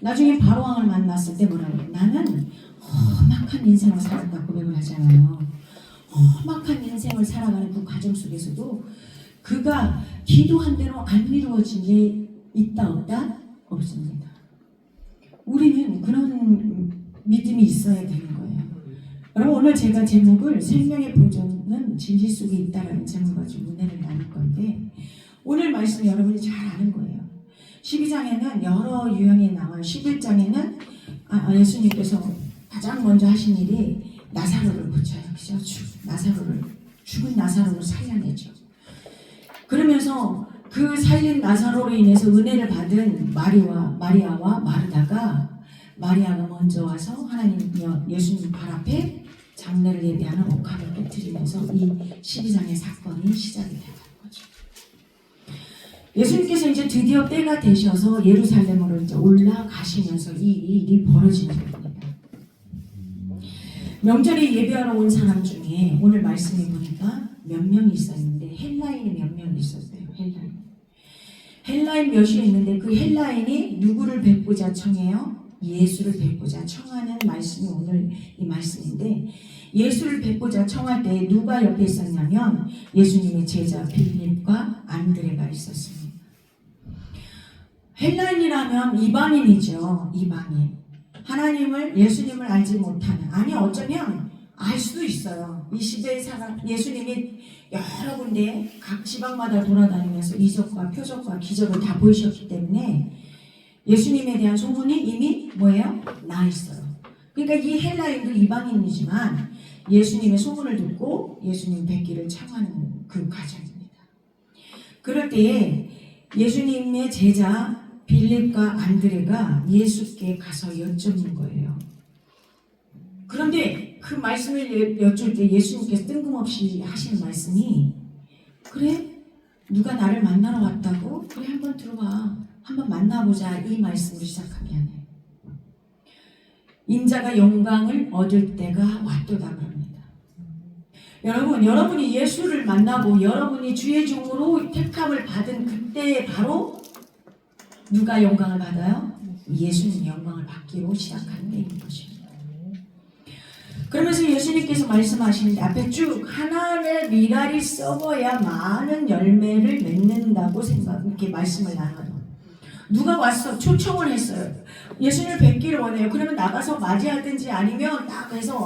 나중에 바로왕을 만났을 때 뭐라고 해요? 나는 험악한 인생을 살았다 고백을 하잖아요. 험악한 인생을 살아가는 그 과정 속에서도 그가 기도한 대로 안 이루어진 게 있다 없다? 없습니다. 우리는 그런 믿음이 있어야 되는 거예요. 여러분 오늘 제가 제목을 생명의 보존은 진실 속에 있다라는 제목을 가지고 은혜를 나눌 건데 오늘 말씀 여러분이 잘 아는 거예요. 12장에는 여러 유형이 나와요. 11장에는 예수님께서 가장 먼저 하신 일이 나사로를 고쳐요. 그죠? 죽은 나사로를 살려내죠. 그러면서 그 살린 나사로로 인해서 은혜를 받은 마리아와 마르다가 마리아가 먼저 와서 하나님 예수님 발 앞에 장례를 예비하는 옥합을 깨뜨리면서 이 12장의 사건이 시작이 되는 거죠. 예수님께서 이제 드디어 때가 되셔서 예루살렘으로 이제 올라가시면서 이 일이 벌어지는 겁니다. 명절에 예배하러 온 사람 중에 오늘 말씀해 보니까 몇 명이 있었는데 헬라인이 몇 명이 있었어요. 헬라인 몇이 있는데 그 헬라인이 누구를 뵙고자 청해요? 예수를 뵙고자 청하는 말씀이 오늘 이 말씀인데 예수를 뵙고자 청할 때 누가 옆에 있었냐면 예수님의 제자 빌립과 안드레가 있었습니다. 헬라인이라면 이방인이죠. 이방인. 예수님을 알지 못하는, 아니 어쩌면 알 수도 있어요. 이 시대의 사람, 예수님이 여러 군데 각 지방마다 돌아다니면서 이적과 표적과 기적을 다 보이셨기 때문에 예수님에 대한 소문이 이미 뭐예요? 나 있어요. 그러니까 이 헬라인도 이방인이지만 예수님의 소문을 듣고 예수님 뵙기를 청하는 그 과정입니다. 그럴 때에 예수님의 제자 빌립과 안드레가 예수께 가서 여쭙는 거예요. 그런데 그 말씀을 여쭐 때 예수님께서 뜬금없이 하시는 말씀이 그래? 누가 나를 만나러 왔다고? 그래 한번 들어와. 한번 만나보자. 이 말씀으로 시작하면 해요. 인자가 영광을 얻을 때가 왔도다 그럽니다. 여러분이 예수를 만나고 여러분이 주의 종으로 택함을 받은 그때 바로 누가 영광을 받아요? 예수님 영광을 받기로 시작하는 때인 것입니다. 그러면서 예수님께서 말씀하시는데 앞에 쭉 하나를 미랄이 썩어야 많은 열매를 맺는다고 이렇게 말씀을 나눠요. 누가 왔어? 초청을 했어요. 예수님을 뵙기를 원해요. 그러면 나가서 맞이하든지 아니면 딱 해서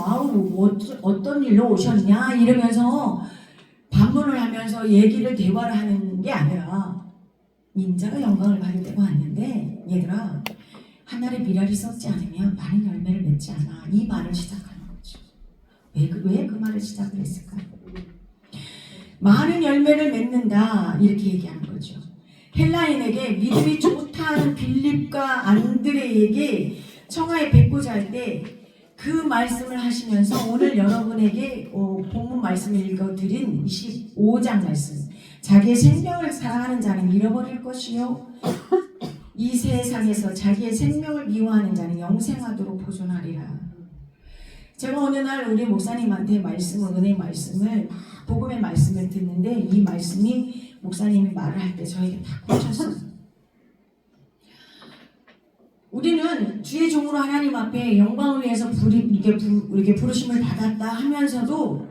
어떤 일로 오셨냐 이러면서 반문을 하면서 대화를 하는 게 아니라 인자가 영광을 받을 때가 왔는데 얘들아 하늘에 미랄이 썩지 않으면 많은 열매를 맺지 않아. 이 말을 시작하는 거죠. 왜 그 말을 시작을 했을까? 많은 열매를 맺는다 이렇게 얘기하는 거죠. 헬라인에게 믿음이 좋다는 빌립과 안드레에게 청하에 뵙고자 할 때 그 말씀을 하시면서 오늘 여러분에게 본문 말씀을 읽어드린 25장 말씀 자기의 생명을 사랑하는 자는 잃어버릴 것이요 이 세상에서 자기의 생명을 미워하는 자는 영생하도록 보존하리라. 제가 어느 날 우리 목사님한테 은혜 말씀을 복음의 말씀을 듣는데 이 말씀이 목사님이 말을 할 때 저에게 다 꽂혔어요. 우리는 주의 종으로 하나님 앞에 영광을 위해서 이렇게 부르심을 받았다 하면서도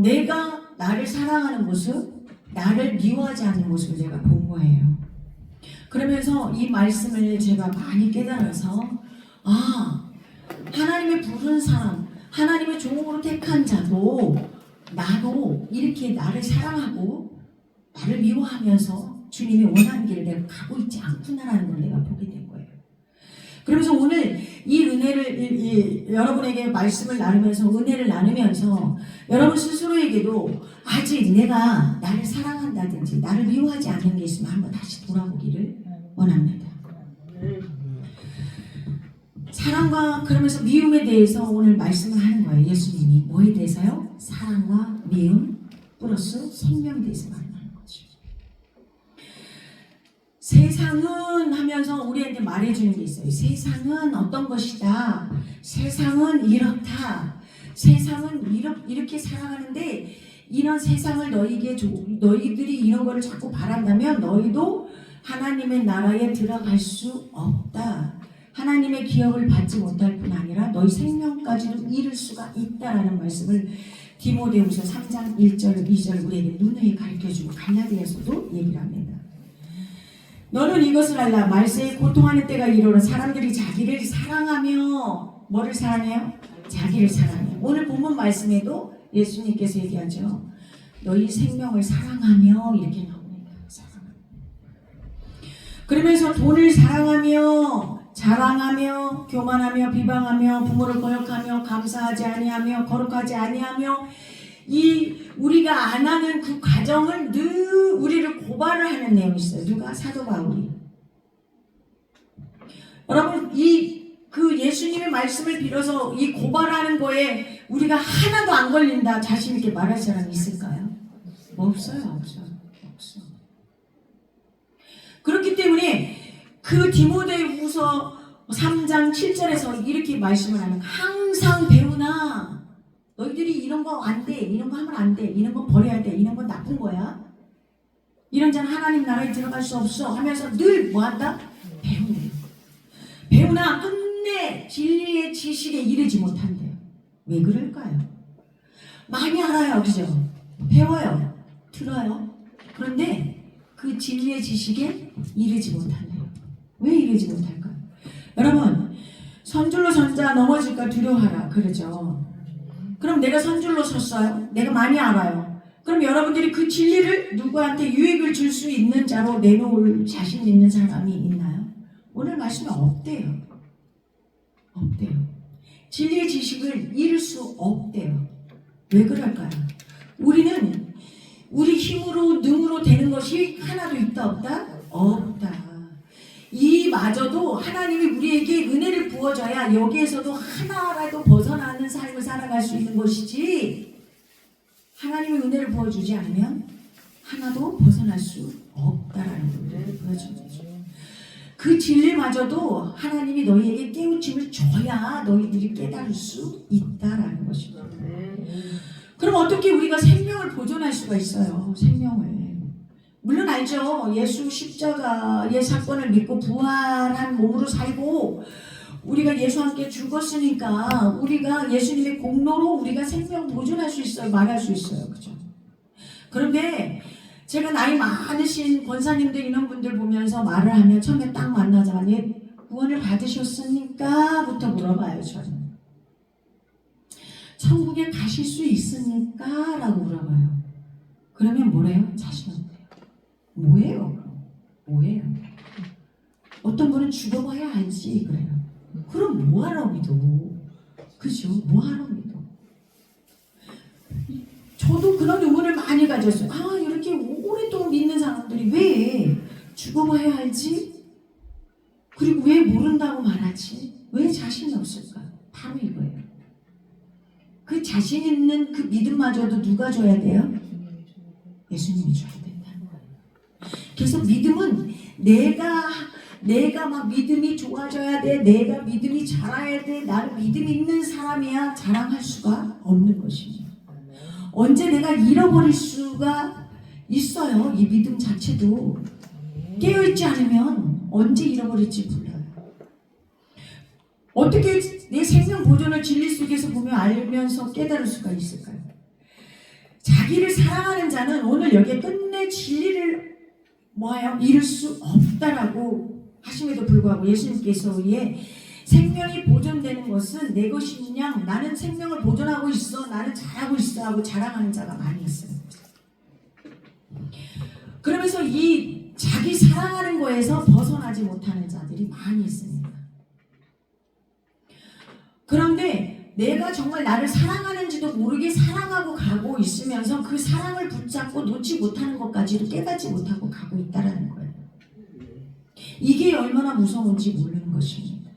내가 나를 사랑하는 모습, 나를 미워하지 않는 모습을 내가 본 거예요. 그러면서 이 말씀을 제가 많이 깨달아서 하나님의 부른 사람, 하나님의 종으로 택한 자도 나도 이렇게 나를 사랑하고 나를 미워하면서 주님이 원하는 길을 내가 가고 있지 않구나라는 걸 내가 보게 된 거예요. 그러면서 오늘 이 은혜를 여러분에게 말씀을 나누면서 은혜를 나누면서 여러분 스스로에게도 아직 내가 나를 사랑한다든지 나를 미워하지 않는 게 있으면 한번 다시 돌아보기를 원합니다. 사랑과 그러면서 미움에 대해서 오늘 말씀을 하는 거예요. 예수님이 뭐에 대해서요? 사랑과 미움 플러스 생명에 대해서 말하는 거죠. 세상은 하면서 우리한테 말해주는 게 있어요. 세상은 어떤 것이다. 세상은 이렇다. 세상은 이렇게 살아가는데 이런 세상을 너희들이 이런 거를 자꾸 바란다면 너희도 하나님의 나라에 들어갈 수 없다. 하나님의 기업을 받지 못할 뿐 아니라 너희 생명까지도 잃을 수가 있다라는 말씀을 디모데후서 3장 1절 2절 우리에게 누누이 가르쳐주고 갈라디아서도 얘기를 합니다. 너는 이것을 알라. 말세에 고통하는 때가 이르러 사람들이 자기를 사랑하며 뭐를 사랑해요? 자기를 사랑해요. 오늘 본문 말씀에도 예수님께서 얘기하죠. 너희 생명을 사랑하며 이렇게 나옵니다. 사랑하며. 그러면서 돈을 사랑하며 자랑하며 교만하며 비방하며 부모를 거역하며 감사하지 아니하며 거룩하지 아니하며 이 우리가 안 하는 그 과정을 늘 우리를 고발을 하는 내용이 있어요. 누가? 사도 바울이. 여러분 그 예수님의 말씀을 빌어서 이 고발하는 거에 우리가 하나도 안 걸린다 자신 있게 말할 사람이 있을까요? 없어요. 없어. 그렇기 때문에 그 디모데후서 3장 7절에서 이렇게 말씀을 하는 항상 배우나 너희들이 이런 거 안 돼. 이런 거 하면 안 돼. 이런 거 버려야 돼. 이런 건 나쁜 거야. 이런 자는 하나님 나라에 들어갈 수 없어 하면서 늘 뭐한다? 배우네. 배우나 끝내 진리의 지식에 이르지 못한대요. 왜 그럴까요? 많이 알아요. 그죠? 배워요. 들어요. 그런데 그 진리의 지식에 이르지 못한대요. 왜 이르지 못할까요? 여러분 선줄로 선자 넘어질까 두려워하라 그러죠. 그럼 내가 선줄로 섰어요. 내가 많이 알아요. 그럼 여러분들이 그 진리를 누구한테 유익을 줄 수 있는 자로 내놓을 자신 있는 사람이 있나요? 오늘 말씀에 없대요. 진리의 지식을 잃을 수 없대요. 왜 그럴까요? 우리는 우리 힘으로 능으로 되는 것이 하나도 있다 없다? 없다. 이마저도 하나님이 우리에게 은혜를 부어줘야 여기에서도 하나라도 벗어나는 삶을 살아갈 수 있는 것이지 하나님이 은혜를 부어주지 않으면 하나도 벗어날 수 없다라는 것을 보여주는 거죠. 그 진리마저도 하나님이 너희에게 깨우침을 줘야 너희들이 깨달을 수 있다라는 것입니다. 그럼 어떻게 우리가 생명을 보존할 수가 있어요? 생명을. 물론 알죠. 예수 십자가의 사건을 믿고 부활한 몸으로 살고 우리가 예수와 함께 죽었으니까 우리가 예수님의 공로로 우리가 생명 보존할 수 있어요. 말할 수 있어요. 그죠? 그런데 제가 나이 많으신 권사님들 이런 분들 보면서 말을 하면 처음에 딱 만나자마자 구원을 받으셨습니까? 부터 물어봐요. 저는. 천국에 가실 수 있습니까? 라고 물어봐요. 그러면 뭐래요? 자신 없대요. 뭐예요? 어떤 분은 죽어봐야 알지 그래요. 그럼 뭐하러 믿어? 그죠? 뭐하러 믿어? 저도 그런 의문을 많이 가졌어요. 이렇게 오랫동안 믿는 사람들이 왜 죽어봐야 알지? 그리고 왜 모른다고 말하지? 왜 자신이 없을까? 바로 이거예요. 그 자신 있는 그 믿음마저도 누가 줘야 돼요? 예수님이 줘야 된다는 거예요. 그래서 믿음은 내가 막 믿음이 좋아져야 돼. 내가 믿음이 자라야 돼. 나는 믿음 있는 사람이야 자랑할 수가 없는 것입니다. 언제 내가 잃어버릴 수가 있어요. 이 믿음 자체도 깨어있지 않으면 언제 잃어버릴지 몰라요. 어떻게 내 생명 보존을 진리 속에서 보며 알면서 깨달을 수가 있을까요? 자기를 사랑하는 자는 오늘 여기에 끝내 진리를 잃을 수 없다라고 하심에도 불구하고 예수님께서 생명이 보존되는 것은 내 것이냐 나는 생명을 보존하고 있어 나는 잘하고 있어 하고 자랑하는 자가 많이 있어요. 그러면서 이 자기 사랑하는 거에서 벗어나지 못하는 자들이 많이 있습니다. 그런데 내가 정말 나를 사랑하는지도 모르게 사랑하고 가고 있으면서 그 사랑을 붙잡고 놓지 못하는 것까지도 깨닫지 못하고 가고 있다는 거예요. 이게 얼마나 무서운지 모르는 것입니다.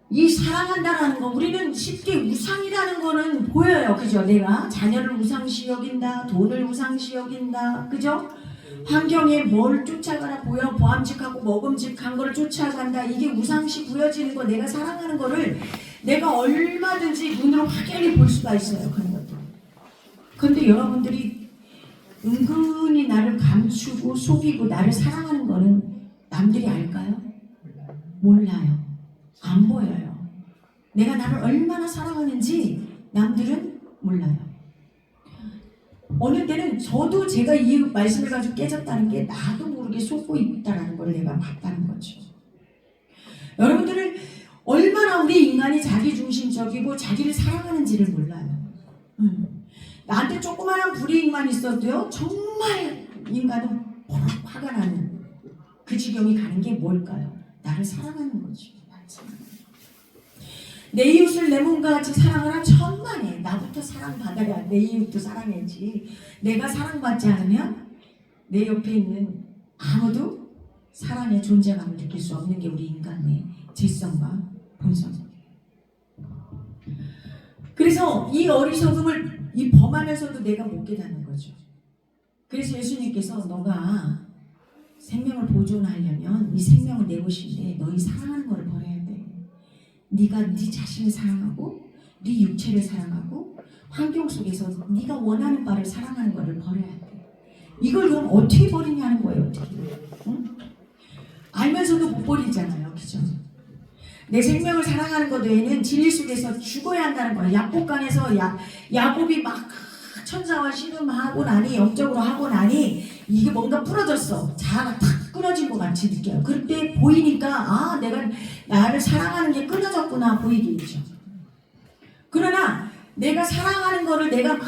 이 사랑한다라는 거 우리는 쉽게 우상이라는 거는 보여요. 그죠? 내가 자녀를 우상시 여긴다. 돈을 우상시 여긴다. 그죠? 환경에 뭘 쫓아가라 보여 보암직하고 먹음직한 거를 쫓아간다. 이게 우상시 보여지는 거 내가 사랑하는 거를 내가 얼마든지 눈으로 확연히 볼 수가 있어요. 그런 것도. 그런데 여러분들이 은근히 나를 감추고 속이고 나를 사랑하는 거는 남들이 알까요? 몰라요. 안 보여요. 내가 나를 얼마나 사랑하는지 남들은 몰라요. 어느 때는 저도 제가 이 말씀을 가지고 깨졌다는 게 나도 모르게 속고 있다는 걸 내가 봤다는 거죠. 여러분들은 얼마나 우리 인간이 자기중심적이고 자기를 사랑하는지를 몰라요. 나한테 조그마한 불이익만 있어도요, 정말 인간은 버럭 화가 나는 그 지경이 가는 게 뭘까요? 나를 사랑하는 거죠. 내 이웃을 내 몸과 같이 사랑하라 천만에. 나부터 사랑받아야 내 이웃도 사랑해야지. 내가 사랑받지 않으면 내 옆에 있는 아무도 사랑의 존재감을 느낄 수 없는 게 우리 인간의 지성과 본성이에요. 그래서 이 어리석음을 이 범하면서도 내가 못 깨닫는 거죠. 그래서 예수님께서 너가 생명을 보존하려면 이 생명은 내 것인데 너희 사랑하는 거를 버려야 돼. 네가 네 자신을 사랑하고 네 육체를 사랑하고 환경 속에서 네가 원하는 바를 사랑하는 거를 버려야 돼. 이걸 그럼 어떻게 버리냐는 거예요. 어떻게? 응? 알면서도 못 버리잖아요. 그죠? 내 생명을 사랑하는 것 외에는 진리 속에서 죽어야 한다는 거예요. 야곱강에서 야곱이 막 천사와 씨름하고 나니 영적으로 하고 나니 이게 뭔가 부러졌어. 자아가 탁 끊어진 것 같이 느껴요. 그때 보이니까 내가 나를 사랑하는 게 끊어졌구나 보이겠죠. 그러나 내가 사랑하는 거를 내가 막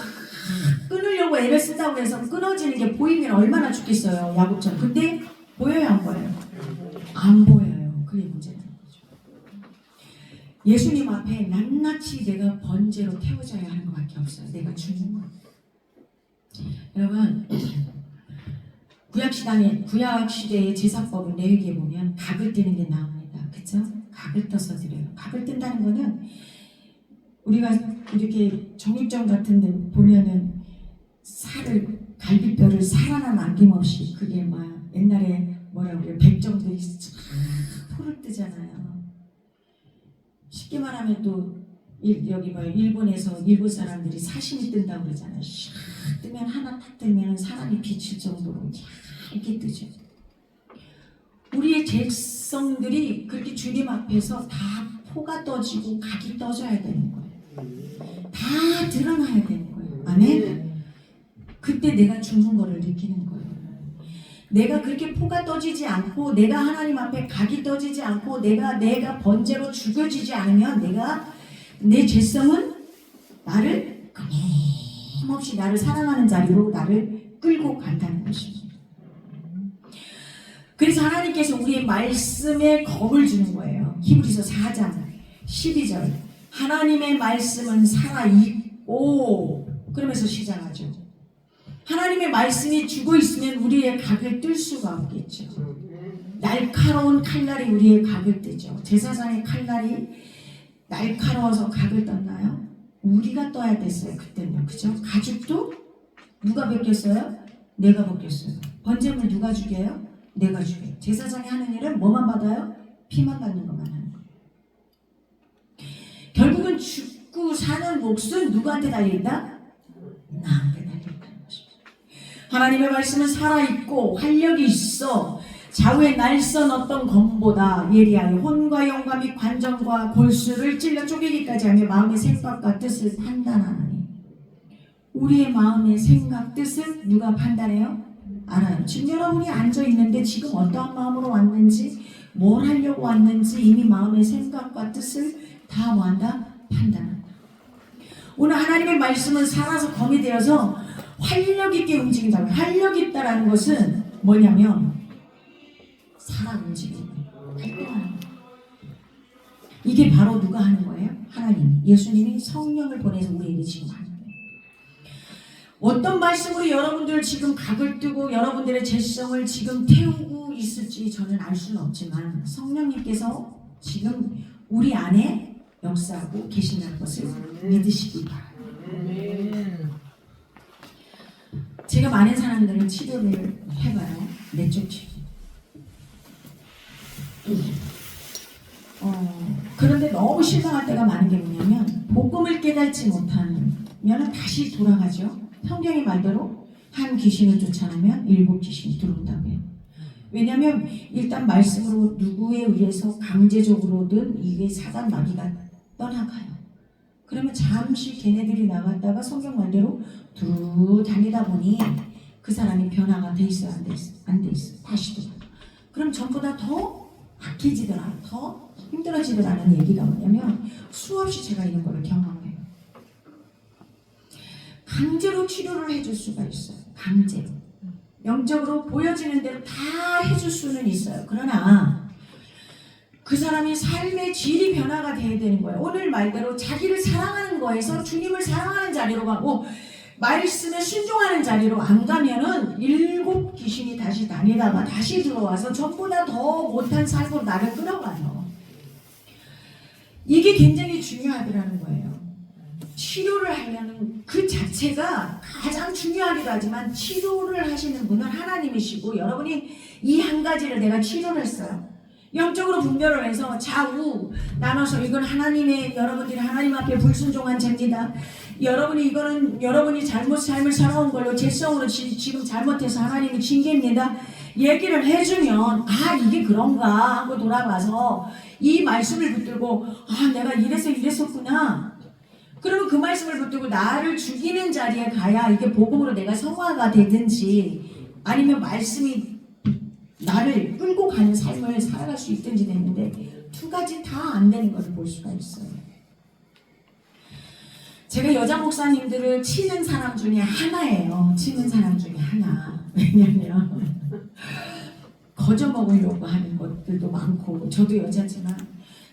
끊으려고 애를 쓴다고 해서 끊어지는 게 보이면 얼마나 좋겠어요. 야곱처럼. 근데 보여요 안 보여요? 안 보여요. 그게 문제다. 예수님 앞에 낱낱이 내가 번제로 태워져야 하는 것밖에 없어요. 내가 죽는 거. 여러분, 구약시대의 제사법은 레위기에 보면 각을 뜨는 게 나옵니다. 그쵸? 각을 떠서 드려요. 각을 뜬다는 거는 우리가 이렇게 정육점 같은 데 보면은 갈비뼈를 살 하나 남김없이 그게 막 옛날에 뭐라 그래요? 백정들이 쫙 포를 뜨잖아요. 쉽게 말하면 또 여기 뭐 일본에서 일본 사람들이 사심이 뜬다고 그러잖아요. 샥 뜨면 하나 딱 뜨면 사람이 비칠 정도로 얇게 뜨죠. 우리의 죄성들이 그렇게 주님 앞에서 다 포가 떠지고 각이 떠져야 되는 거예요. 다 드러나야 되는 거예요. 아멘? 그때 내가 죽는 거를 느끼는 거예요. 내가 그렇게 포가 떠지지 않고 내가 하나님 앞에 각이 떠지지 않고 내가 번제로 죽여지지 않으면 내 죄성은 나를 끊임없이 나를 사랑하는 자리로 나를 끌고 간다는 것입니다. 그래서 하나님께서 우리의 말씀에 겁을 주는 거예요. 히브리서 4장 12절 하나님의 말씀은 살아있고 그러면서 시작하죠. 하나님의 말씀이 죽어 있으면 우리의 각을 뜰 수가 없겠죠. 날카로운 칼날이 우리의 각을 뜨죠. 제사장의 칼날이 날카로워서 각을 떴나요? 우리가 떠야 됐어요. 그때는요. 그죠? 가죽도 누가 벗겼어요? 내가 벗겼어요. 번제물 누가 죽여요? 내가 죽여요. 제사장이 하는 일은 뭐만 받아요? 피만 받는 것만 하는 거예요. 결국은 죽고 사는 몫은 누구한테 달려있다? 나한테 달려있다는 것입니다. 하나님의 말씀은 살아있고 활력이 있어 좌우에 날선 어떤 검보다 예리하여 혼과 영과 및 관정과 골수를 찔러 쪼개기까지 하며 마음의 생각과 뜻을 판단하나니. 우리의 마음의 생각, 뜻을 누가 판단해요? 알아요. 지금 여러분이 앉아있는데 지금 어떠한 마음으로 왔는지 뭘 하려고 왔는지 이미 마음의 생각과 뜻을 다 뭐한다? 판단한다. 오늘 하나님의 말씀은 살아서 검이 되어서 활력 있게 움직인다고요. 활력 있다라는 것은 뭐냐면 살아 움직이는 활동하는 거예요. 이게 바로 누가 하는 거예요? 하나님이. 예수님이 성령을 보내서 우리에게 지금 하는 거예요. 어떤 말씀으로 여러분들 지금 각을 뜨고 여러분들의 죄성을 지금 태우고 있을지 저는 알 수는 없지만 성령님께서 지금 우리 안에 역사하고 계신다는 것을 믿으시기 바라요. 제가 많은 사람들을 치료를 해봐요. 내적 치료. 그런데 너무 실망할 때가 많은 게 뭐냐면 복음을 깨닫지 못하면 다시 돌아가죠. 성경의 말대로 한 귀신을 쫓아내면 7 귀신이 들어온다고 해요. 왜냐하면 일단 말씀으로 누구에 의해서 강제적으로든 이게 사단 마귀가 떠나가요. 그러면 잠시 걔네들이 나갔다가 성경 말대로 두루 다니다 보니 그 사람이 변화가 돼 있어요, 안 돼 있어요? 안 돼 있어요. 다시 돌아요. 그럼 전보다 더 악해지더라, 더 힘들어지더라는 얘기가 뭐냐면 수없이 제가 이런 거를 경험해요. 강제로 치료를 해줄 수가 있어요. 강제로. 영적으로 보여지는 대로 다 해줄 수는 있어요. 그러나 그 사람이 삶의 질이 변화가 돼야 되는 거예요. 오늘 말대로 자기를 사랑하는 거에서 주님을 사랑하는 자리로 가고 말씀에 순종하는 자리로 안 가면은 7 귀신이 다시 다니다가 다시 들어와서 전보다 더 못한 삶으로 나를 끌어가요. 이게 굉장히 중요하더라는 거예요. 치료를 하려는 그 자체가 가장 중요하기도 하지만 치료를 하시는 분은 하나님이시고 여러분이 이 한 가지를 내가 치료를 했어요. 영적으로 분별을 해서 좌우 나눠서 이건 하나님의 여러분들이 하나님 앞에 불순종한 죄입니다. 여러분이 이거는 여러분이 잘못 삶을 살아온 걸로 죄성으로 지금 잘못해서 하나님이 징계입니다. 얘기를 해주면 아 이게 그런가 하고 돌아가서 이 말씀을 붙들고 아 내가 이래서 이랬었구나. 그러면 그 말씀을 붙들고 나를 죽이는 자리에 가야 이게 복음으로 내가 성화가 되든지 아니면 말씀이 나를 끌고 가는 삶을 살아갈 수 있든지 되는데 2 가지 다 안 되는 것을 볼 수가 있어요. 제가 여자 목사님들을 치는 사람 중에 하나예요. 치는 사람 중에 하나. 왜냐면 거저 먹으려고 하는 것들도 많고 저도 여자지만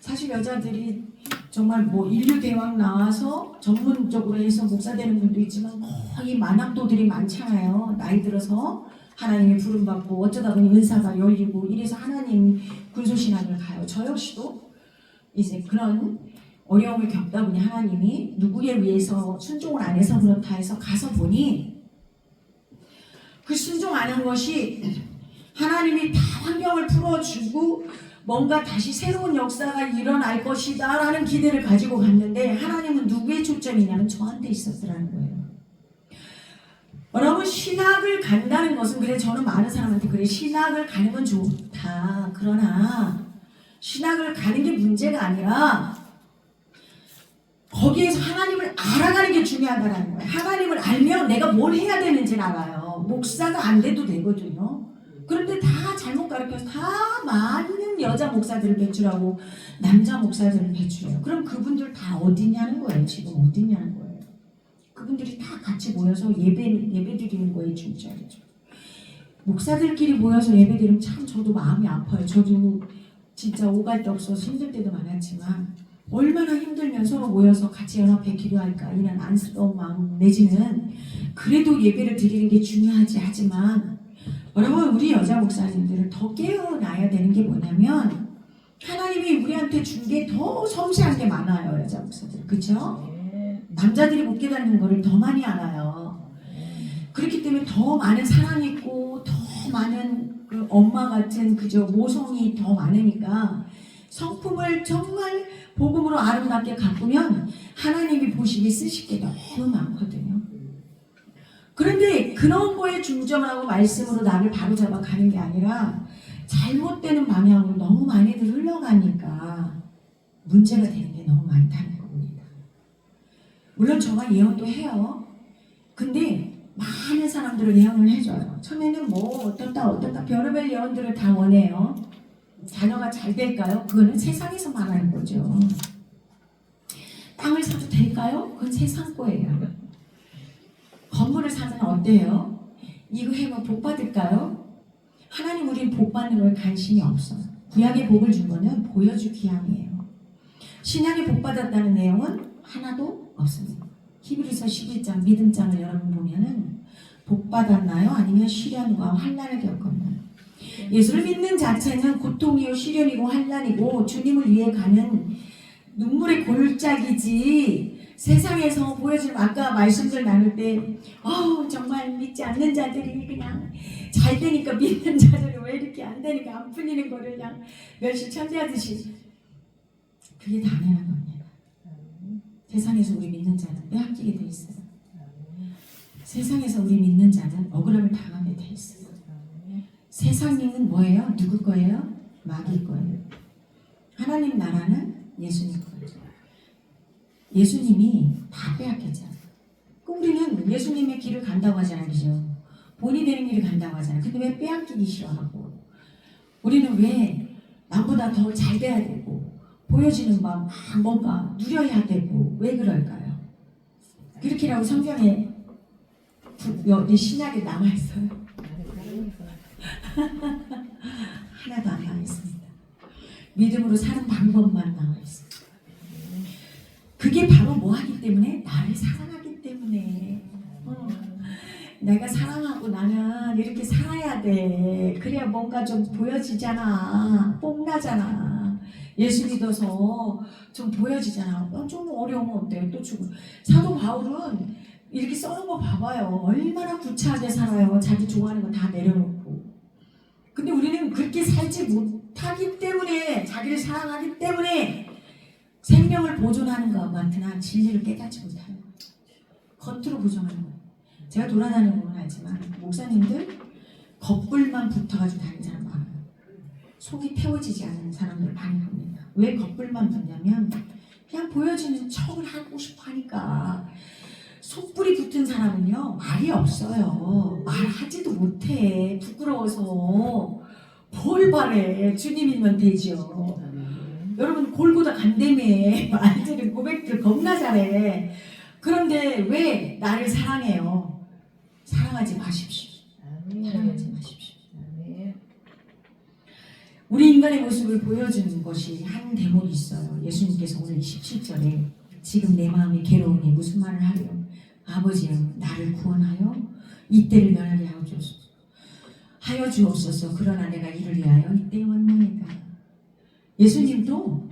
사실 여자들이 정말 뭐 인류 대왕 나와서 전문적으로 해서 목사 되는 분도 있지만 거의 만학도들이 많잖아요. 나이 들어서 하나님의 부름받고 어쩌다 보니 은사가 열리고 이래서 하나님 군소신학을 가요. 저 역시도 이제 그런 어려움을 겪다 보니 하나님이 누구에 의해서 순종을 안 해서 그렇다 해서 가서 보니 그 순종 안 한 것이 하나님이 다 환경을 풀어주고 뭔가 다시 새로운 역사가 일어날 것이다 라는 기대를 가지고 갔는데 하나님은 누구의 초점이냐면 저한테 있었더라는 거예요. 여러분 신학을 간다는 것은 그래 저는 많은 사람한테 그래 신학을 가는 건 좋다. 그러나 신학을 가는 게 문제가 아니라 거기에서 하나님을 알아가는 게 중요하다는 거예요. 하나님을 알면 내가 뭘 해야 되는지를 알아요. 목사가 안 돼도 되거든요. 그런데 다 잘못 가르쳐서 다 많은 여자 목사들을 배출하고 남자 목사들을 배출해요. 그럼 그분들 다 어디냐는 거예요. 지금 어디냐는 거예요. 그분들이 다 같이 모여서 예배 드리는 거에 중점이죠. 목사들끼리 모여서 예배 드리면 참 저도 마음이 아파요. 저도 진짜 오갈 데 없어서 힘들 때도 많았지만 얼마나 힘들면 서로 모여서 같이 연합해 기도할까 이런 안쓰러운 마음 내지는 그래도 예배를 드리는 게 중요하지 하지만 여러분 우리 여자 목사님들은 더 깨어나야 되는 게 뭐냐면 하나님이 우리한테 준 게 더 섬세한 게 많아요. 여자 목사들 그렇죠? 남자들이 못 깨닫는 거를 더 많이 알아요. 그렇기 때문에 더 많은 사랑이 있고 더 많은 그 엄마 같은 그저 모성이 더 많으니까 성품을 정말 복음으로 아름답게 가꾸면 하나님이 보시기 쓰실 게 너무 많거든요. 그런데 그런 거에 중점을 하고 말씀으로 나를 바로잡아 가는 게 아니라 잘못되는 방향으로 너무 많이들 흘러가니까 문제가 되는 게 너무 많다는 겁니다. 물론 저가 예언도 해요. 근데 많은 사람들은 예언을 해줘요. 처음에는 뭐 어떻다 별의별 예언들을 다 원해요. 자녀가 잘 될까요? 그거는 세상에서 말하는 거죠. 땅을 사도 될까요? 그건 세상 거예요. 건물을 사면 어때요? 이거 해면 복 받을까요? 하나님 우리는 복 받는 거에 관심이 없어요. 구약의 복을 준 거는 보여주기 위함이에요. 신약의 복 받았다는 내용은 하나도 없습니다. 히브리서 11장 믿음장을 여러분 보면은 복 받았나요? 아니면 시련과 환난을 겪었나요? 예수를 믿는 자체는 고통이요 시련이고 환난이고 주님을 위해 가는 눈물의 골짜기지 세상에서 보여주는 아까 말씀들 나눌 때 정말 믿지 않는 자들이 그냥 잘 되니까 믿는 자들이 왜 이렇게 안 되니까 안 풀리는 거를 그냥 멸시천대하듯이 그게 당연한 겁니다. 세상에서 우리 믿는 자는 빼앗기게 돼 있어요. 세상에서 우리 믿는 자는 억울함을 당하게 돼 있어요. 세상은 뭐예요? 누구 거예요? 마귀 거예요. 하나님 나라는 예수님 거예요. 예수님이 다 빼앗겼잖아요. 우리는 예수님의 길을 간다고 하잖아요. 그죠? 본이 되는 길을 간다고 하잖아요. 근데 왜 빼앗기기 싫어하고, 우리는 왜 남보다 더 잘 돼야 되고, 보여지는 바 뭔가 누려야 되고, 왜 그럴까요? 그렇게라고 성경에 여기 신약에 남아있어요. 하나도 안 나와있습니다. 믿음으로 사는 방법만 나와있습니다. 그게 바로 뭐 하기 때문에? 나를 사랑하기 때문에. 내가 사랑하고 나는 이렇게 살아야 돼. 그래야 뭔가 좀 보여지잖아. 뽐나잖아. 예수 믿어서 좀 보여지잖아. 좀 어려우면 어때요? 또 죽어. 사도 바울은 이렇게 써는 거 봐봐요. 얼마나 구차하게 살아요. 자기 좋아하는 거 다 내려놓고. 근데 우리는 그렇게 살지 못하기 때문에, 자기를 사랑하기 때문에 생명을 보존하는 것 같으나 진리를 깨닫지 못하는 거예요. 겉으로 보존하는 거예요. 제가 돌아다니는 건 알지만 목사님들 겉불만 붙어가지고 다니는 사람 많아요. 속이 태워지지 않는 사람들 많이 봅니다. 왜 겉불만 붙냐면 그냥 보여지는 척을 하고 싶어 하니까. 속불이 붙은 사람은요, 말이 없어요. 말하지도 못해. 부끄러워서. 뭘 바래. 주님이면 되죠. 여러분 골고다 간다며. 말들은 고백들 겁나 잘해. 그런데 왜 나를 사랑해요? 사랑하지 마십시오. 사랑하지 마십시오. 우리 인간의 모습을 보여주는 것이 한 대목이 있어요. 예수님께서 오늘 17절에 지금 내 마음이 괴로우니 무슨 말을 하려? 아버지여 나를 구원하여 이때를 면하게 하여 주옵소서. 그러나 내가 이를 위하여 이때에 왔나이다. 예수님도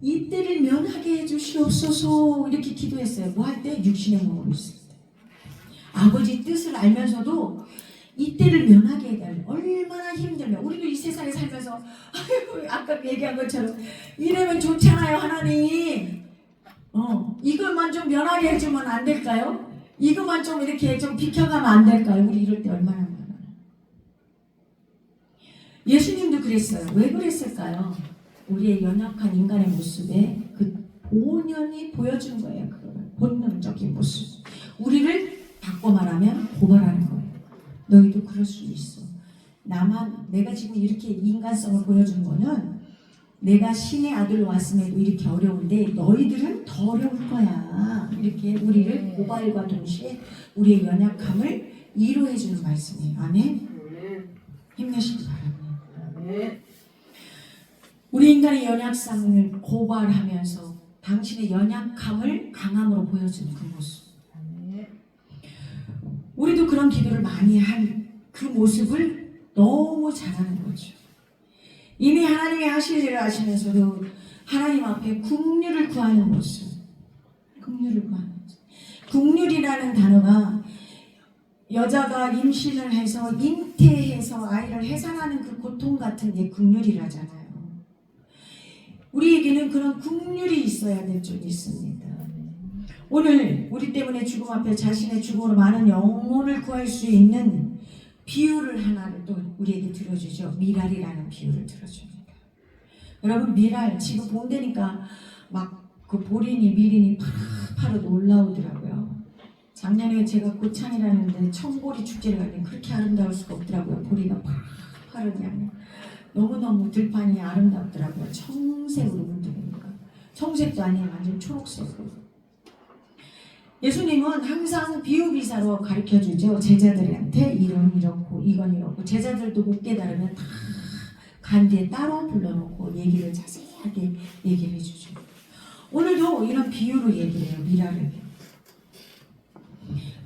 이때를 면하게 해주시옵소서 이렇게 기도했어요. 뭐 할 때? 육신의 몸으로 있을 때. 아버지 뜻을 알면서도 이때를 면하게 해달라. 얼마나 힘들면 우리도 이 세상에 살면서 아이고 아까 얘기한 것처럼 이러면 좋잖아요. 하나님 이것만 좀 면하게 해주면 안 될까요? 이것만 좀 이렇게 좀 비켜가면 안 될까요? 우리 이럴 때 얼마나 많아요. 예수님도 그랬어요. 왜 그랬을까요? 우리의 연약한 인간의 모습에 그 온연히 보여준 거예요. 그 본능적인 모습. 우리를 바꿔 말하면 고발하는 거예요. 너희도 그럴 수 있어. 내가 지금 이렇게 인간성을 보여준 거는 내가 신의 아들로 왔음에도 이렇게 어려운데 너희들은 더 어려울 거야. 이렇게 우리를 고발과 동시에 우리의 연약함을 위로해 주는 말씀이에요. 아멘. 힘내시기 바랍니다. 우리 인간의 연약성을 고발하면서 당신의 연약함을 강함으로 보여주는 그 모습. 우리도 그런 기도를 많이 한 그 모습을 너무 잘하는 거죠. 이미 하나님이 하실 일을 하시면서도 하나님 앞에 긍휼을 구하는 모습. 긍휼을 구하는 모습. 긍휼이라는 단어가 여자가 임신을 해서 잉태해서 아이를 해산하는 그 고통 같은 게 긍휼이라잖아요. 우리에게는 그런 긍휼이 있어야 될 줄이 있습니다. 오늘 우리 때문에 죽음 앞에 자신의 죽음으로 많은 영혼을 구할 수 있는 비유를 하나를 또 우리에게 들어주죠. 미랄이라는 비유를 들어줍니다. 여러분 미랄 지금 봄 되니까 막 그 보리니 미리니 파릇파릇 올라오더라고요. 작년에 제가 고창이라는 데 청보리 축제를 갔는데 그렇게 아름다울 수가 없더라고요. 보리가 파릇파릇 그냥 너무너무 들판이 아름답더라고요. 청색으로 물들으니까. 청색도 아니에요. 완전 초록색으로. 예수님은 항상 비유비사로 가르쳐주죠. 제자들한테 이건 이렇고 이건 이렇고. 제자들도 못 깨달으면 다 간디에 따로 불러놓고 얘기를 자세하게 얘기를 해주죠. 오늘도 이런 비유로 얘기를 해요. 미랄을.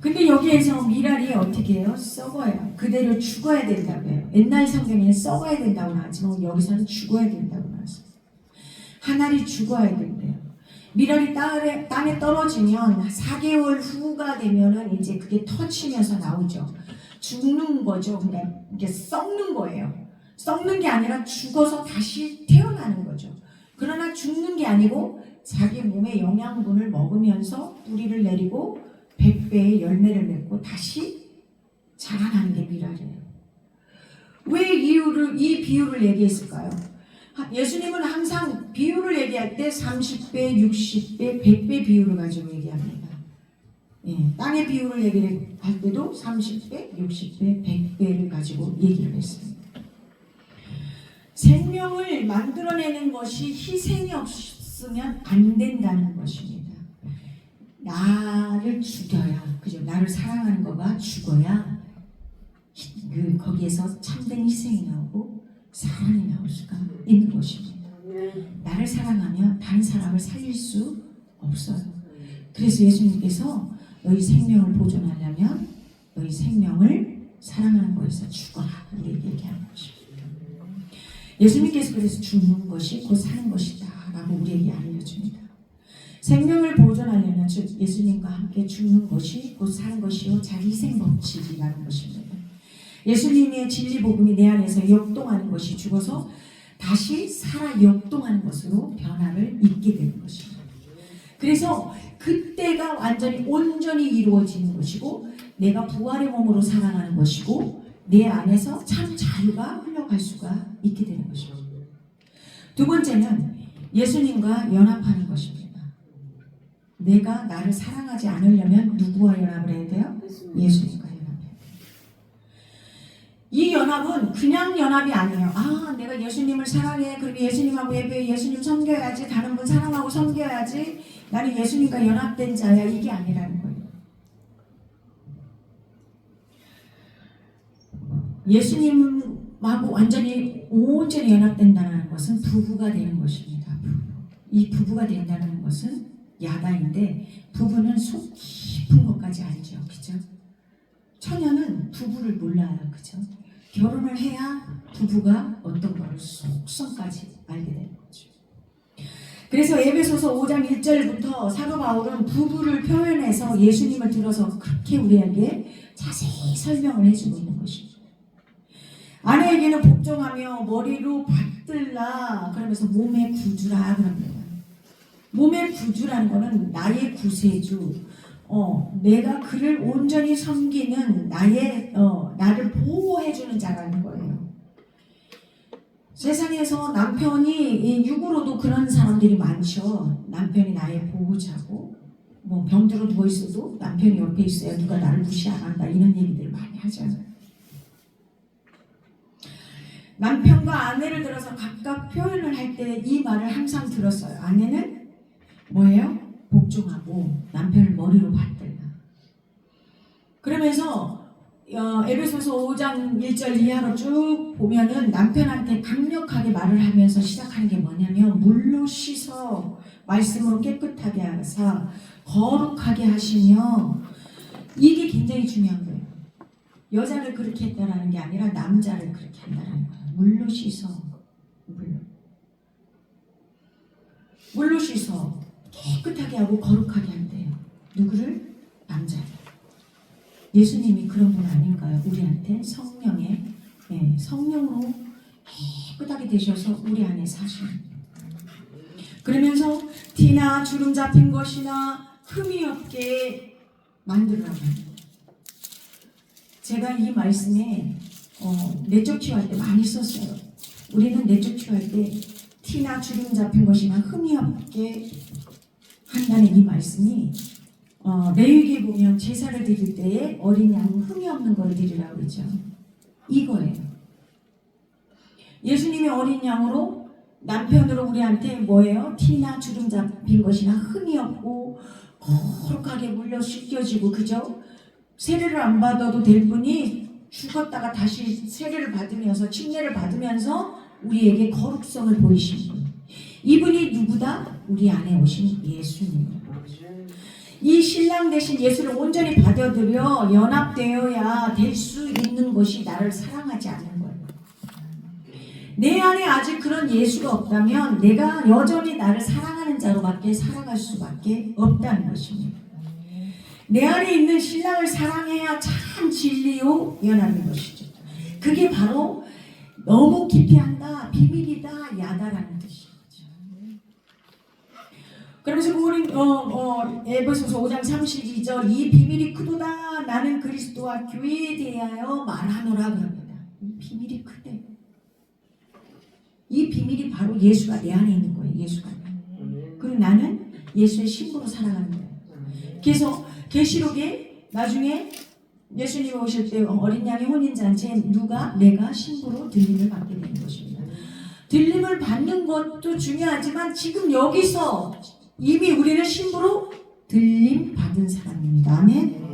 근데 여기에서 미랄이 어떻게 해요? 썩어요. 그대로 죽어야 된다고 해요. 옛날 성경에는 썩어야 된다고 나왔지만 여기서는 죽어야 된다고 나왔어요. 한 알이 죽어야 된대요. 미랄이 땅에 떨어지면 4개월 후가 되면은 이제 그게 터치면서 나오죠. 죽는 거죠. 그러니까 이게 썩는 거예요. 썩는 게 아니라 죽어서 다시 태어나는 거죠. 그러나 죽는 게 아니고 자기 몸의 영양분을 먹으면서 뿌리를 내리고 100배의 열매를 맺고 다시 자라나는 게 미랄이에요. 왜 이 비유를 얘기했을까요? 예수님은 항상 비유를 얘기할 때 30배, 60배, 100배 비유를 가지고 얘기합니다. 땅의 비유를 얘기할 때도 30배, 60배, 100배를 가지고 얘기를 했습니다. 생명을 만들어내는 것이 희생이 없으면 안 된다는 것입니다. 나를 죽여야, 그죠? 나를 사랑하는 거가 죽어야 거기에서 참된 희생이 나오고 사랑이 나올 수가 있는 것입니다. 나를 사랑하면 다른 사람을 살릴 수 없어요. 그래서 예수님께서 너희 생명을 보존하려면 너희 생명을 사랑하는 거에서 죽어라, 우리에게 얘기하는 것입니다. 예수님께서 그래서 죽는 것이 곧 사는 것이다 라고 우리에게 알려줍니다. 생명을 보존하려면 즉 예수님과 함께 죽는 것이 곧 사는 것이요 자기 희생 법칙이라는 것입니다. 예수님의 진리 복음이 내 안에서 역동하는 것이 죽어서 다시 살아 역동하는 것으로 변화를 입게 되는 것입니다. 그래서 그때가 완전히 온전히 이루어지는 것이고 내가 부활의 몸으로 살아나는 것이고 내 안에서 참 자유가 흘러갈 수가 있게 되는 것입니다. 두 번째는 예수님과 연합하는 것입니다. 내가 나를 사랑하지 않으려면 누구와 연합을 해야 돼요? 예수님과 연합해야 돼요. 이 연합은 그냥 연합이 아니에요. 내가 예수님을 사랑해. 그리고 예수님하고 예배해. 예수님 섬겨야지. 다른 분 사랑하고 섬겨야지. 나는 예수님과 연합된 자야. 이게 아니라는 거예요. 예수님하고 온전히 연합된다는 것은 부부가 되는 것입니다. 이 부부가 된다는 것은 야단인데 부부는 속 깊은 것까지 알죠. 그죠? 처녀는 부부를 몰라요. 그죠? 결혼을 해야 부부가 어떤 거를 속성까지 알게 되는 거죠. 그래서 에베소서 5장 1절부터 사도 바울은 부부를 표현해서 예수님을 들어서 그렇게 우리에게 자세히 설명을 해주고 있는 것입니다. 아내에게는 복종하며 머리로 받들라 그러면서 몸에 구주라 그럽니다. 몸의 구주라는 것은 나의 구세주, 내가 그를 온전히 섬기는 나를 보호해주는 자라는 거예요. 세상에서 남편이 육으로도 그런 사람들이 많죠. 남편이 나의 보호자고, 병들어 누워 있어도 남편이 옆에 있어야 누가 나를 무시 안 한다 이런 얘기들 많이 하잖아요. 남편과 아내를 들어서 각각 표현을 할 때 이 말을 항상 들었어요. 아내는 뭐예요? 복종하고 남편을 머리로 받들라. 그러면서 에베소서 5장 1절 이하로 쭉 보면은 남편한테 강력하게 말을 하면서 시작하는 게 뭐냐면 물로 씻어 말씀으로 깨끗하게 하사 거룩하게 하시며 이게 굉장히 중요한 거예요. 여자를 그렇게 했다라는 게 아니라 남자를 그렇게 한다는 거예요. 물로 씻어 물로 씻어 깨끗하게 하고 거룩하게 한대요. 누구를? 남자를. 예수님이 그런 분 아닌가요? 우리한테 성령으로 깨끗하게 되셔서 우리 안에 사시는. 그러면서 티나 주름 잡힌 것이나 흠이 없게 만들라고 합니다. 제가 이 말씀에 내적 치유할 때 많이 썼어요. 우리는 내적 치유할 때 티나 주름 잡힌 것이나 흠이 없게 한다는 이 말씀이 레위기에 보면 제사를 드릴 때에 어린 양 흠이 없는 거를 드리라고 그러죠. 이거예요. 예수님이 어린 양으로 남편으로 우리한테 뭐예요? 티나 주름 잡힌 것이나 흠이 없고 거룩하게 물려 씻겨지고 그죠? 세례를 안 받아도 될 분이 죽었다가 다시 세례를 받으면서 침례를 받으면서 우리에게 거룩성을 보이신 분. 이분이 누구다? 우리 안에 오신 예수님. 이 신랑 대신 예수를 온전히 받아들여 연합되어야 될 수 있는 것이 나를 사랑하지 않는 거예요. 내 안에 아직 그런 예수가 없다면 내가 여전히 나를 사랑하는 자로밖에 살아갈 수밖에 없다는 것입니다. 내 안에 있는 신랑을 사랑해야 참 진리요 연합인 것이죠. 그게 바로 너무 깊이 한다, 비밀이다, 야다라는 뜻이죠. 그러면서 우리 에베소서 5장 32절 이 비밀이 크도다 나는 그리스도와 교회에 대하여 말하노라 그럽니다. 이 비밀이 크대. 이 비밀이 바로 예수가 내 안에 있는 거예요. 예수가. 그리고 나는 예수의 신부로 살아가는 거예요. 그래서 계시록에 나중에 예수님이 오실 때 어린 양의 혼인잔치에 내가 신부로 들림을 받게 되는 것입니다. 들림을 받는 것도 중요하지만 지금 여기서 이미 우리는 신부로 들림 받은 사람입니다. 아멘.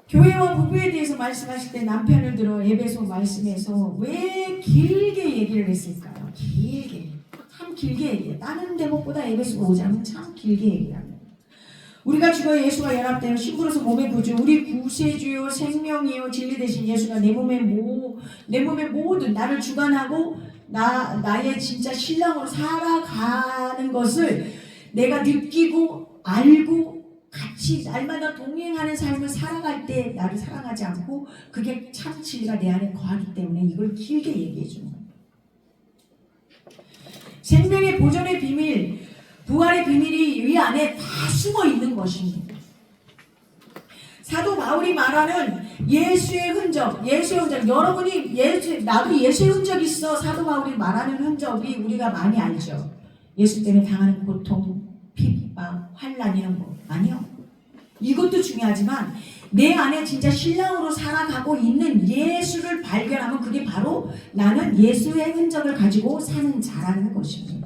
교회와 부부에 대해서 말씀하실 때 남편을 들어 에베소 말씀에서 왜 길게 얘기를 했을까요? 길게. 참 길게 얘기해요. 다른 대목보다 에베소 5장은 참 길게 얘기합니다. 우리가 주와 예수가 연합되어 신부로서 몸의 구주, 우리 구세주요 생명이요 진리 되신 예수가 내 몸의 모든 나를 주관하고 나의 진짜 신랑으로 살아가는 것을 내가 느끼고 알고 같이 날마다 동행하는 삶을 살아갈 때 나를 사랑하지 않고 그게 참 진리가 내 안에 거하기 때문에 이걸 길게 얘기해 주는 거예요. 생명의 보존의 비밀, 부활의 비밀이 이 안에 다 숨어 있는 것입니다. 사도 바울이 말하는 예수의 흔적. 여러분이 나도 예수의 흔적 있어. 사도 바울이 말하는 흔적이 우리가 많이 알죠. 예수 때문에 당하는 고통, 핍박, 환난 이런 거 아니요. 이것도 중요하지만 내 안에 진짜 신랑으로 살아가고 있는 예수를 발견하면 그게 바로 나는 예수의 흔적을 가지고 사는 자라는 것입니다.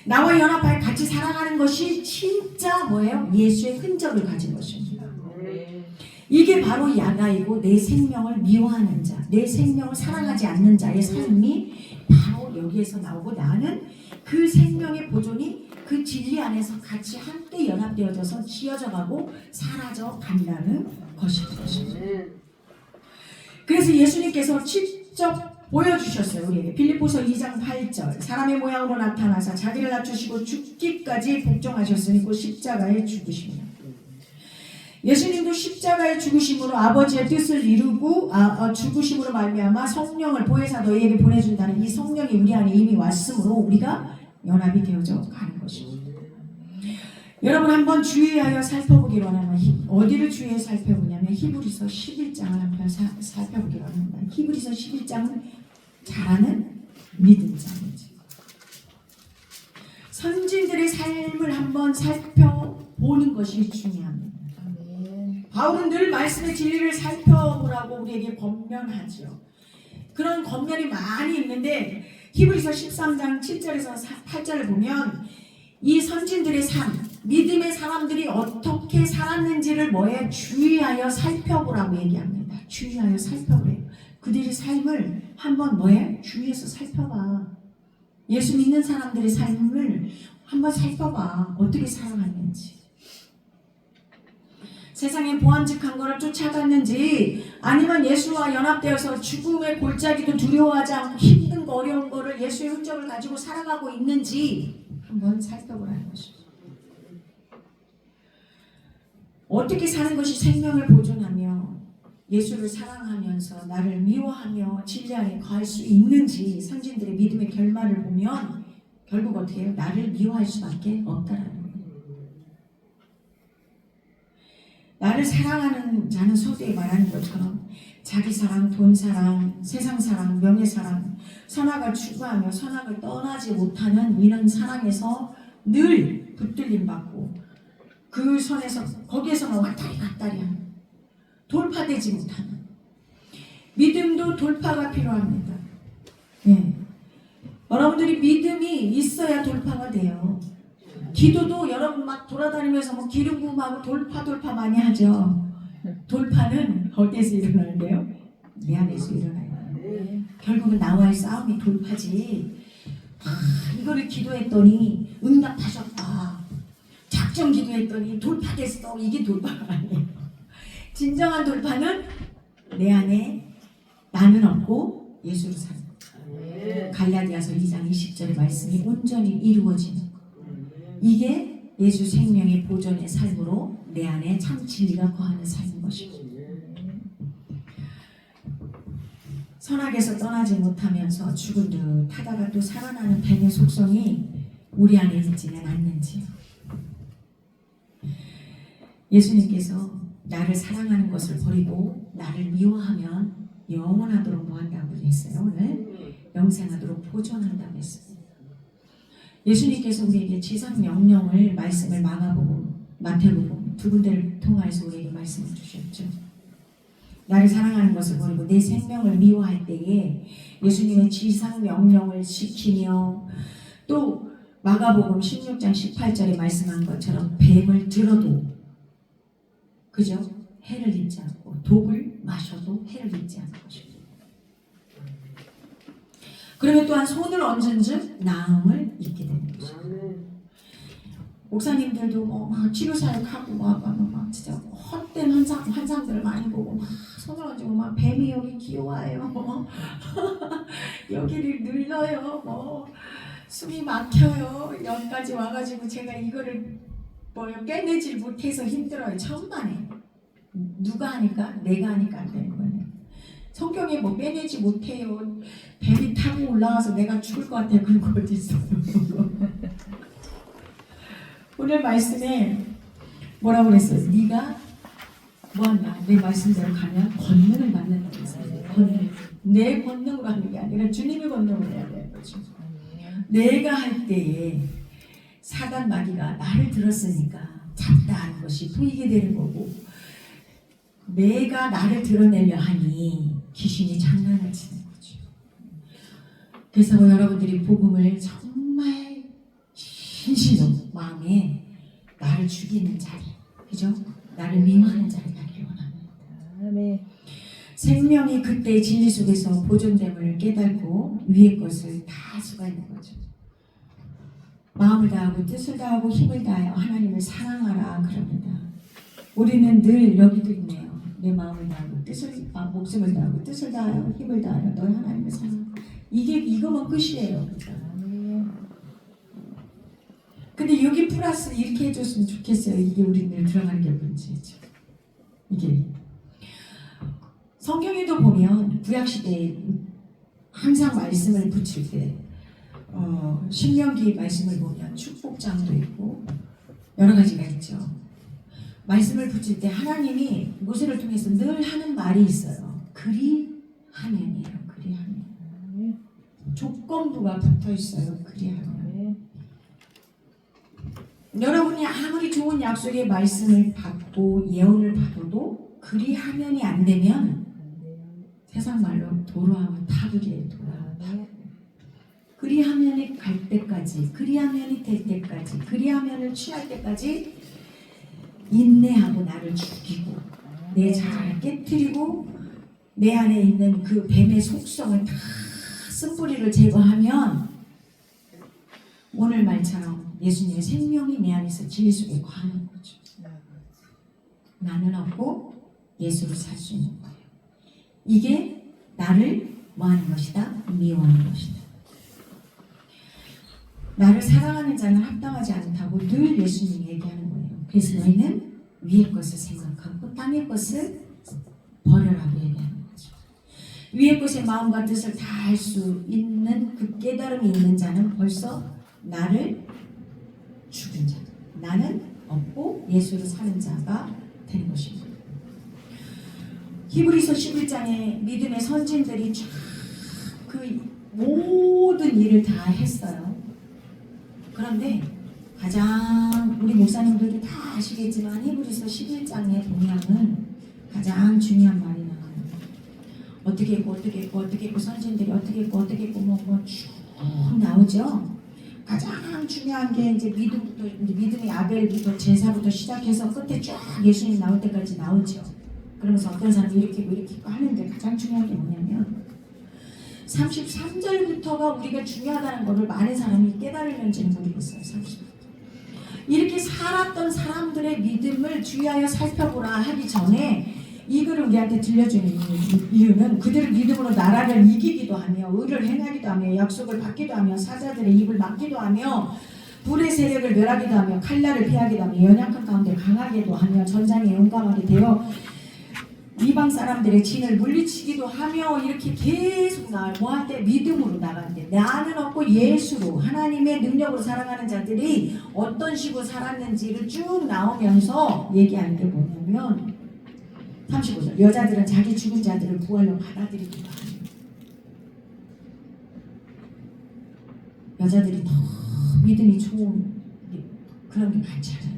나와 연합하여 같이 살아가는 것이 진짜 뭐예요? 예수의 흔적을 가진 것입니다. 이게 바로 야나이고 내 생명을 미워하는 자, 내 생명을 사랑하지 않는 자의 삶이 바로 여기에서 나오고 나는 그 생명의 보존이 그 진리 안에서 같이 함께 연합되어져서 지어져가고 사라져 간다는 것입니다. 그래서 예수님께서 직접 보여주셨어요. 우리에게 빌립보서 2장 8절 사람의 모양으로 나타나사 자기를 낮추시고 죽기까지 복종하셨으니 곧 십자가에 죽으십니다. 예수님도 십자가의 죽으심으로 아버지의 뜻을 이루고 죽으심으로 말미암아 성령을 보혜사 너희에게 보내준다는 이 성령이 우리 안에 이미 왔으므로 우리가 연합이 되어져 가는 것입니다. 여러분 한번 주의하여 살펴보기로 하면 어디를 주의해 살펴보냐면 히브리서 11장을 한번 살펴보기로 합니다. 히브리서 11장은 잘하는 믿음 자이지. 선진들의 삶을 한번 살펴보는 것이 중요합니다. 바울은 늘 말씀의 진리를 살펴보라고 우리에게 권면하죠. 그런 권면이 많이 있는데 히브리서 13장 7절에서 8절을 보면 이 선진들의 삶, 믿음의 사람들이 어떻게 살았는지를 주의하여 살펴보라고 얘기합니다. 주의하여 살펴보래요. 그들의 삶을 한번 주위에서 살펴봐. 예수 믿는 사람들의 삶을 한번 살펴봐. 어떻게 살아갔는지. 세상에 보암직한 것을 쫓아갔는지 아니면 예수와 연합되어서 죽음의 골짜기도 두려워하지 않고 힘든 거 어려운 거를 예수의 흔적을 가지고 살아가고 있는지 한번 살펴보라는 것입니다. 어떻게 사는 것이 생명을 보존하며 예수를 사랑하면서 나를 미워하며 진리 안에 거할 수 있는지 선진들의 믿음의 결말을 보면 결국 어떻게 해요? 나를 미워할 수밖에 없다라는 거예요. 나를 사랑하는 자는 서두에 말하는 것처럼 자기 사랑, 돈 사랑, 세상 사랑, 명예 사랑, 선악을 추구하며 선악을 떠나지 못하는 이런 사랑에서 늘 붙들림 받고 그 선에서 거기에서만 왔다리 갔다리 하는 돌파되지 못하는 믿음도 돌파가 필요합니다. 네. 여러분들이 믿음이 있어야 돌파가 돼요. 기도도 여러분 막 돌아다니면서 기름 부음하고 돌파 많이 하죠. 돌파는 어디에서 일어나는데요? 내 안에서 일어나요. 결국은 나와의 싸움이 돌파지. 이거를 기도했더니 응답하셨다. 작정 기도했더니 돌파됐어. 이게 돌파가 아니에요. 진정한 돌파는 내 안에 나는 없고 예수로 사는 것. 갈라디아서 2장 20절의 말씀이 온전히 이루어지는 것. 이게 예수 생명의 보존의 삶으로 내 안에 참 진리가 거하는 삶인 것입니다. 선악에서 떠나지 못하면서 죽은 듯 하다가 또 살아나는 뱀의 속성이 우리 안에 있지는 않는지요. 예수님께서 나를 사랑하는 것을 버리고 나를 미워하면 영원하도록 뭐한다고 했어요? 오늘 영생하도록 보존한다고 했어요. 예수님께서 우리에게 지상 명령을 말씀을 마가복음, 마태복음 두 군데를 통하여서 우리에게 말씀을 주셨죠. 나를 사랑하는 것을 버리고 내 생명을 미워할 때에 예수님의 지상 명령을 지키며 또 마가복음 16장 18절에 말씀한 것처럼 뱀을 들어도 그죠? 해를 입지 않고 독을 마셔도 해를 입지 않는 것입니다. 그러면 또한 손을 얹은 즉 나음을 입게 되는 것입니다. 목사님들도 막 치료사역하고 막 진짜 헛된 환상들을 많이 보고 막 손을 얹고 막 뱀이 여기 기어와요. 여기를 눌러요. 숨이 막혀요. 여기까지 와가지고 제가 이거를 빼내질 못해서 힘들어요. 천만에. 누가 하니까? 내가 하니까 안 되는 거예요. 성경에 빼내지 못해요. 뱀이 타고 올라와서 내가 죽을 것 같아요. 그런 거 어디 있어요? 오늘 말씀에 뭐라고 그랬어요? 네가 뭐한다? 내 말씀대로 가면 권능을 받는다고 했어요. 권능. 내 권능으로 하는 게 아니라 주님의 권능으로 해야 되는 거죠. 내가 할 때에 사단 마귀가 나를 들었으니까 잡다 하는 것이 보이게 되는 거고 내가 나를 드러내려 하니 귀신이 장난을 치는 거죠. 그래서 여러분들이 복음을 정말 진실로 마음에 나를 죽이는 자리, 그죠? 나를 미워하는 자리 가기를 원합니다. 아멘. 생명이 그때 진리 속에서 보존됨을 깨닫고 위의 것을 다 수고하는 거죠. 마음을 다하고 뜻을 다하고 힘을 다하여 하나님을 사랑하라 그럽니다. 우리는 늘 여기도 있네요. 내 마음을 다하고 목숨을 다하고 뜻을 다하여 힘을 다하여 너희 하나님을 사랑하라. 이거만 끝이에요. 그러니까. 근데 여기 플러스 이렇게 해줬으면 좋겠어요. 이게 우리 늘 들어가는 게 문제죠. 이게 성경에도 보면 구약시대에 항상 말씀을 붙일 때 신명기 말씀을 보면 축복장도 있고 여러 가지가 있죠. 말씀을 붙일 때 하나님이 모세를 통해서 늘 하는 말이 있어요. 그리하면이에요. 그리하면. 조건부가 붙어 있어요. 그리하면. 여러분이 아무리 좋은 약속의 말씀을 받고 예언을 받아도 그리하면이 안 되면 세상 말로 도로하면 타불이에요. 도로하면. 그리하면이 갈 때까지, 그리하면이 될 때까지, 그리하면을 취할 때까지 인내하고 나를 죽이고 내 자아를 깨뜨리고 내 안에 있는 그 뱀의 속성을 다 쓴뿌리를 제거하면 오늘 말처럼 예수님의 생명이 내 안에서 진리 속에 거하는 거죠. 나는 없고 예수를 살 수 있는 거예요. 이게 나를 뭐하는 것이다? 미워하는 것이다. 나를 사랑하는 자는 합당하지 않다고 늘 예수님이 얘기하는 거예요. 그래서 너희는 위의 것을 생각하고 땅의 것을 버려라고 얘기하는 거죠. 위의 것의 마음과 뜻을 다 할 수 있는 그 깨달음이 있는 자는 벌써 나를 죽은 자, 나는 없고 예수를 사는 자가 되는 것입니다. 히브리서 11장에 믿음의 선진들이 쫙 그 모든 일을 다 했어요. 그런데 가장 우리 목사님들도 다 아시겠지만 히브리서 11장에 보면은 가장 중요한 말이 나와요. 어떻게 했고 선진들이 어떻게 했고 쭉 나오죠. 가장 중요한 게 이제 믿음부터 믿음의 아벨부터 제사부터 시작해서 끝에 쫙 예수님 나올 때까지 나오죠. 그러면서 어떤 사람이 이렇게 하는데 가장 중요한 게 뭐냐면 33절부터가 우리가 중요하다는 것을 많은 사람이 깨달을는지는 모르겠어요. 30절부터. 이렇게 살았던 사람들의 믿음을 주의하여 살펴보라 하기 전에 이 글을 우리한테 들려주는 이유는 그들을 믿음으로 나라를 이기기도 하며 의를 행하기도 하며 약속을 받기도 하며 사자들의 입을 막기도 하며 불의 세력을 멸하기도 하며 칼날을 피하기도 하며 연약한 가운데 강하게도 하며 전장에 용감하게 되어 이방 사람들의 진을 물리치기도 하며 이렇게 계속 나아요. 뭐할 때? 믿음으로 나갈 때. 나는 없고 예수로 하나님의 능력으로 살아가는 자들이 어떤 식으로 살았는지를 쭉 나오면서 얘기하는 게 뭐냐면 35절 여자들은 자기 죽은 자들을 부활로 받아들이기도 하요. 여자들이 더 믿음이 좋은 그런 게 많잖아요.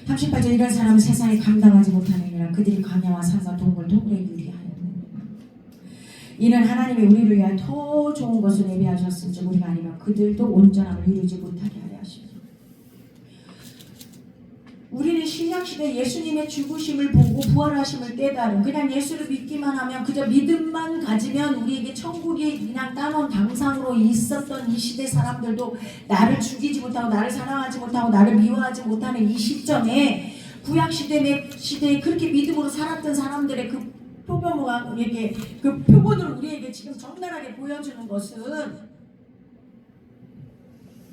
38절 이런 사람은 세상에 감당하지 못하느니라 그들이 광야와 산과 동굴 동굴에 유리하였느니라. 이는 하나님이 우리를 위하여 더 좋은 것을 예비하셨은즉 우리가 아니면 그들도 온전함을 이루지 못하게 하려 하시니. 우리는 신약시대 예수님의 죽으심을 보고 부활하심을 깨달은 그냥 예수를 믿기만 하면 그저 믿음만 가지면 우리에게 천국이 그냥 따놓은 당상으로 있었던 이 시대 사람들도 나를 죽이지 못하고 나를 사랑하지 못하고 나를 미워하지 못하는 이 시점에 구약시대에 그렇게 믿음으로 살았던 사람들의 그 표범과 우리에게 그 표본을 우리에게 지금 적나라하게 보여주는 것은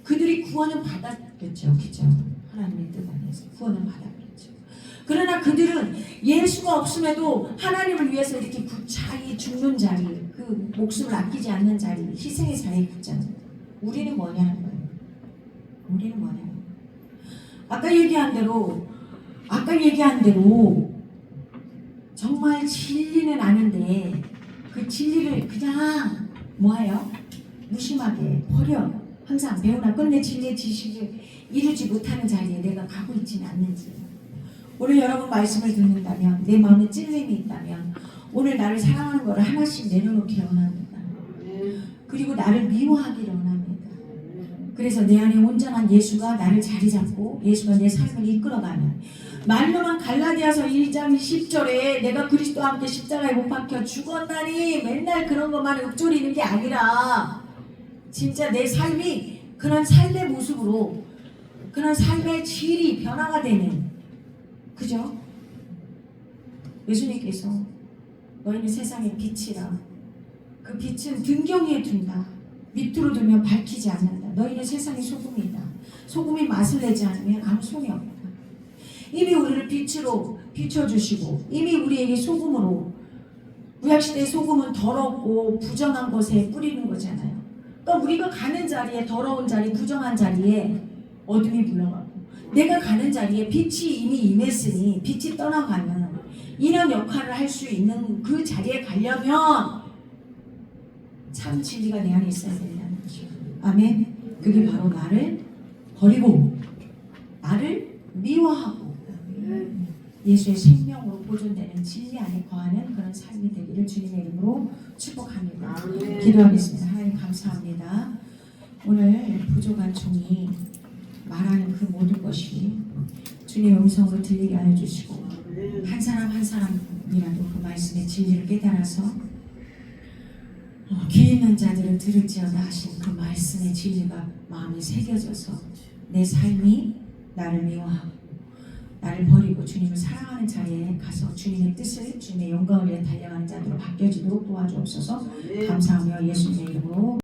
그들이 구원은 받았겠죠. 그죠? 하나님의 뜻 안에서 구원을 받아버렸죠. 그러나 그들은 예수가 없음에도 하나님을 위해서 이렇게 자기 죽는 자리, 그 목숨을 아끼지 않는 자리, 희생의 자리에 굳잖아요. 우리는 뭐냐는 거예요. 우리는 뭐냐는 거예요. 아까 얘기한 대로 정말 진리는 아는데 그 진리를 그냥 뭐예요? 무심하게 버려. 항상 배우나 끝내 진리의 지식을 이루지 못하는 자리에 내가 가고 있지는 않는지. 오늘 여러분 말씀을 듣는다면 내 마음에 찔림이 있다면 오늘 나를 사랑하는 것을 하나씩 내려놓기를 원합니다. 그리고 나를 미워하기를 원합니다. 그래서 내 안에 온전한 예수가 나를 자리 잡고 예수가 내 삶을 이끌어가면 말로만 갈라디아서 1장 10절에 내가 그리스도와 함께 십자가에 못 박혀 죽었나니 맨날 그런 것만 읊조리는 게 아니라 진짜 내 삶이 그런 삶의 모습으로 그런 삶의 질이 변화가 되는 그죠? 예수님께서 너희는 세상의 빛이라 그 빛은 등경이에 둔다. 밑으로 두면 밝히지 않는다. 너희는 세상의 소금이다. 소금이 맛을 내지 않으면 아무 소용이 없다. 이미 우리를 빛으로 비춰주시고 이미 우리에게 소금으로 구약시대의 소금은 더럽고 부정한 것에 뿌리는 거잖아요. 그러니까 우리가 가는 자리에 더러운 자리, 부정한 자리에 어둠이 물러가고 내가 가는 자리에 빛이 이미 임했으니 빛이 떠나가면 이런 역할을 할 수 있는 그 자리에 가려면 참 진리가 내 안에 있어야 된다는 거죠. 아멘. 그게 바로 나를 버리고 나를 미워하고 예수의 생명으로 보존되는 진리 안에 거하는 그런 삶이 되기를 주님의 이름으로 축복합니다. 기도하겠습니다. 하나님 감사합니다. 오늘 부족한 종이 말하는 그 모든 것이 주님의 음성으로 들리게 하여 주시고 한 사람 한 사람이라도 그 말씀의 진리를 깨달아서 귀 있는 자들은 들을지어다 하신 그 말씀의 진리가 마음에 새겨져서 내 삶이 나를 미워하고 나를 버리고 주님을 사랑하는 자리에 가서 주님의 뜻을 주님의 영광을 위해 달려가는 자들로 바뀌어지도록 도와주옵소서. 감사하며 예수님의 이름으로